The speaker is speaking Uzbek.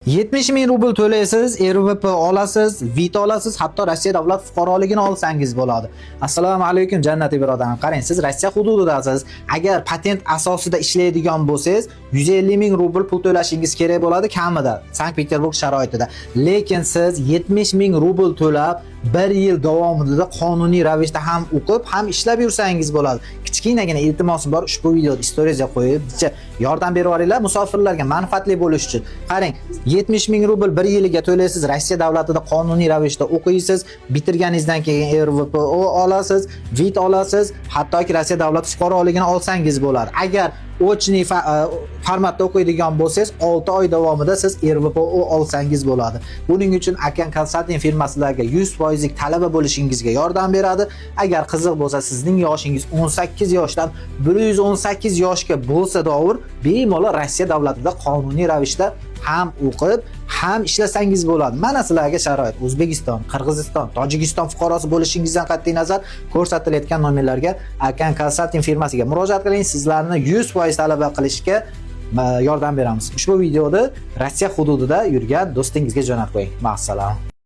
70 ming rubl to'laysiz, RVP olasiz, vit olasiz, hatto Rossiya davlat fuqaroligini olsangiz bo'ladi. Assalomu alaykum jannati birodarim. Qarang, siz Rossiya hududidasiz. Agar patent asosida ishlaydigan bo'lsangiz, 150 ming rubl pul to'lashingiz kerak bo'ladi kamida, Sankt-Peterburg sharoitida. Lekin siz 70 ming rubl to'lab 1 yil davomida qonuniy ravishda ham o'qib, ham ishlab yursangiz bo'ladi. Kichkinagina iltimosim bor, ushbu videoni storyga qo'yib, yordam berib yuboringlar musofirlarga manfaatli bo'lish uchun. Qarang, 70 ming rubl 1 yiliga to'laysiz, Rossiya davlatida qonuniy ravishda o'qiysiz, bitirganingizdan keyin RVP olasiz, vit olasiz, hattoki Rossiya davlat fuqaroligini olsangiz bo'ladi. Agar ochniy formatda o'qiydigan bo'lsangiz, 6 oy davomida siz RVP olsangiz bo'ladi. Buning uchun Akan Consulting firmasilariga 100% lik talaba bo'lishingizga yordam beradi. Agar qiziq bo'lsa, sizning yoshingiz 18 yoshdan 118 yoshga bo'lsa davr, bemalol Rossiya davlatida qonuniy ravishda ham o'qib, ham ishlasangiz bo'ladi. Mana sizlarga sharoit. O'zbekiston, Qirg'iziston, Tojikiston fuqarosi bo'lishingizdan qat'iy nazar ko'rsatilayotgan nomerlarga Akan Consulting firmasiga murojaat qiling. Sizlarni 100% talaba qilishga yordam beramiz. Ushbu videoni Rossiya hududida yurgan do'stingizga jo'natib qo'ying. Ma'assalom.